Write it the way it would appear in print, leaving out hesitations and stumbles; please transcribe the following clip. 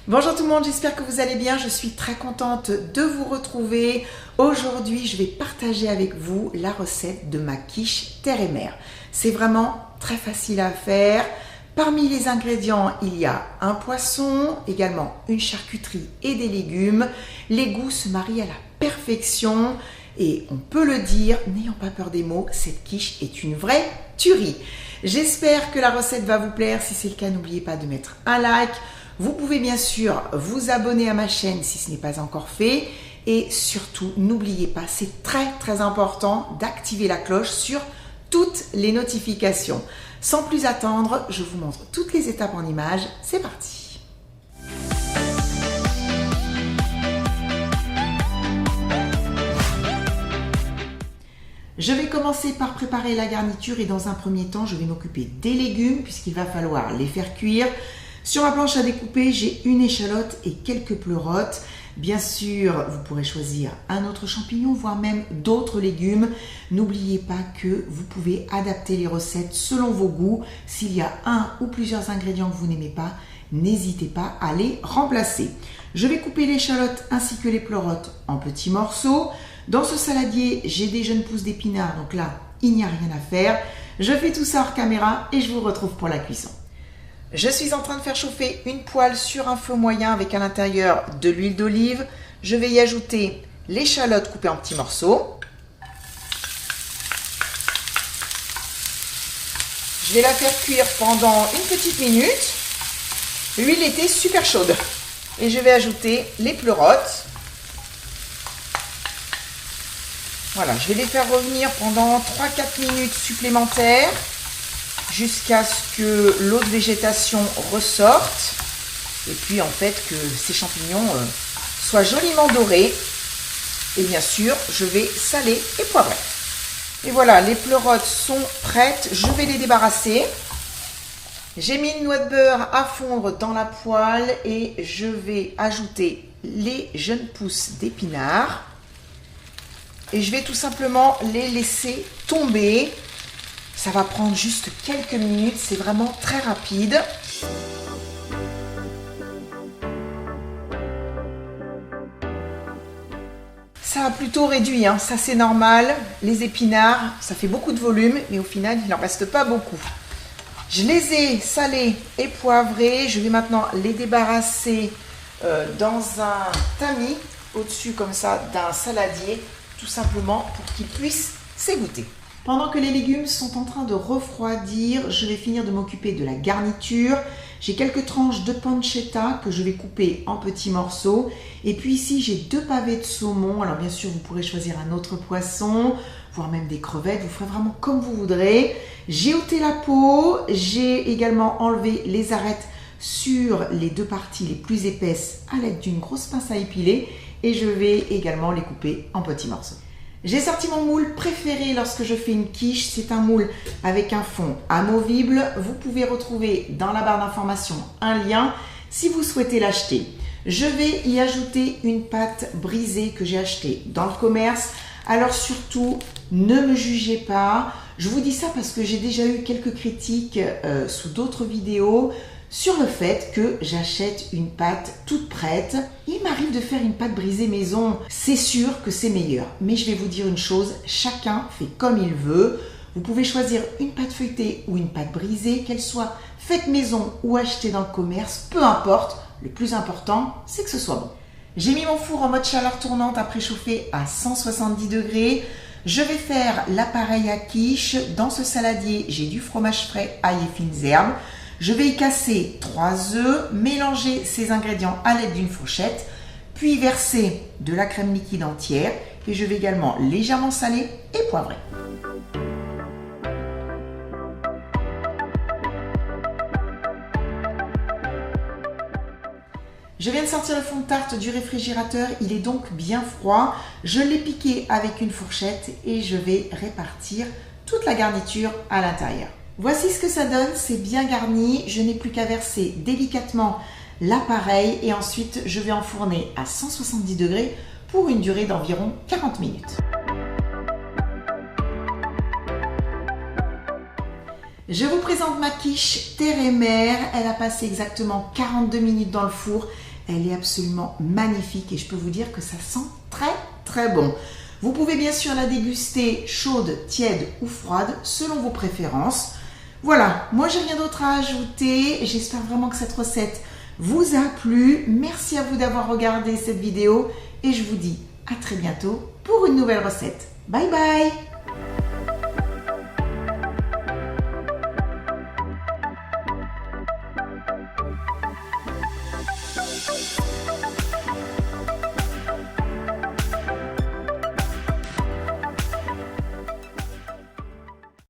Bonjour tout le monde, j'espère que vous allez bien. Je suis très contente de vous retrouver. Aujourd'hui, je vais partager avec vous la recette de ma quiche terre et mer. C'est vraiment très facile à faire. Parmi les ingrédients, il y a un poisson, également une charcuterie et des légumes. Les goûts se marient à la perfection et on peut le dire, n'ayant pas peur des mots, cette quiche est une vraie tuerie. J'espère que la recette va vous plaire. Si c'est le cas, n'oubliez pas de mettre un like. Vous pouvez bien sûr vous abonner à ma chaîne si ce n'est pas encore fait. Et surtout, n'oubliez pas, c'est très important d'activer la cloche sur toutes les notifications. Sans plus attendre, je vous montre toutes les étapes en images. C'est parti! Je vais commencer par préparer la garniture et dans un premier temps, je vais m'occuper des légumes puisqu'il va falloir les faire cuire. Sur ma planche à découper, j'ai une échalote et quelques pleurotes. Bien sûr, vous pourrez choisir un autre champignon, voire même d'autres légumes. N'oubliez pas que vous pouvez adapter les recettes selon vos goûts. S'il y a un ou plusieurs ingrédients que vous n'aimez pas, n'hésitez pas à les remplacer. Je vais couper l'échalote ainsi que les pleurotes en petits morceaux. Dans ce saladier, j'ai des jeunes pousses d'épinards, donc là, il n'y a rien à faire. Je fais tout ça hors caméra et je vous retrouve pour la cuisson. Je suis en train de faire chauffer une poêle sur un feu moyen avec à l'intérieur de l'huile d'olive. Je vais y ajouter l'échalote coupée en petits morceaux. Je vais la faire cuire pendant une petite minute. L'huile était super chaude. Et je vais ajouter les pleurotes. Voilà, je vais les faire revenir pendant 3-4 minutes supplémentaires jusqu'à ce que l'eau de végétation ressorte et puis en fait que ces champignons soient joliment dorés. Et bien sûr, je vais saler et poivrer. Et voilà, les pleurotes sont prêtes, je vais les débarrasser. J'ai mis une noix de beurre à fondre dans la poêle et je vais ajouter les jeunes pousses d'épinards. Et je vais tout simplement les laisser tomber. Ça va prendre juste quelques minutes, c'est vraiment très rapide. Ça a plutôt réduit, hein. Ça c'est normal. Les épinards, ça fait beaucoup de volume, mais au final, il n'en reste pas beaucoup. Je les ai salés et poivrés. Je vais maintenant les débarrasser dans un tamis, au-dessus comme ça d'un saladier, tout simplement pour qu'ils puissent s'égoutter. Pendant que les légumes sont en train de refroidir, je vais finir de m'occuper de la garniture. J'ai quelques tranches de pancetta que je vais couper en petits morceaux. Et puis ici, j'ai 2 pavés de saumon. Alors bien sûr, vous pourrez choisir un autre poisson, voire même des crevettes. Vous ferez vraiment comme vous voudrez. J'ai ôté la peau. J'ai également enlevé les arêtes sur les 2 parties les plus épaisses à l'aide d'une grosse pince à épiler. Et je vais également les couper en petits morceaux. J'ai sorti mon moule préféré lorsque je fais une quiche. C'est un moule avec un fond amovible. Vous pouvez retrouver dans la barre d'information un lien si vous souhaitez l'acheter. Je vais y ajouter une pâte brisée que j'ai achetée dans le commerce. Alors surtout, ne me jugez pas. Je vous dis ça parce que j'ai déjà eu quelques critiques sous d'autres vidéos sur le fait que j'achète une pâte toute prête. Il m'arrive de faire une pâte brisée maison, c'est sûr que c'est meilleur. Mais je vais vous dire une chose, chacun fait comme il veut. Vous pouvez choisir une pâte feuilletée ou une pâte brisée, qu'elle soit faite maison ou achetée dans le commerce, peu importe. Le plus important, c'est que ce soit bon. J'ai mis mon four en mode chaleur tournante à préchauffer à 170 degrés. Je vais faire l'appareil à quiche. Dans ce saladier, j'ai du fromage frais, ail et fines herbes. Je vais y casser 3 œufs, mélanger ces ingrédients à l'aide d'une fourchette, puis verser de la crème liquide entière et je vais également légèrement saler et poivrer. Je viens de sortir le fond de tarte du réfrigérateur, il est donc bien froid. Je l'ai piqué avec une fourchette et je vais répartir toute la garniture à l'intérieur. Voici ce que ça donne, c'est bien garni. Je n'ai plus qu'à verser délicatement l'appareil et ensuite je vais enfourner à 170 degrés pour une durée d'environ 40 minutes. Je vous présente ma quiche terre et mer. Elle a passé exactement 42 minutes dans le four Elle est absolument magnifique et je peux vous dire que ça sent très très bon. Vous pouvez bien sûr la déguster chaude, tiède ou froide selon vos préférences. Voilà, moi j'ai rien d'autre à ajouter. J'espère vraiment que cette recette vous a plu. Merci à vous d'avoir regardé cette vidéo et je vous dis à très bientôt pour une nouvelle recette. Bye bye!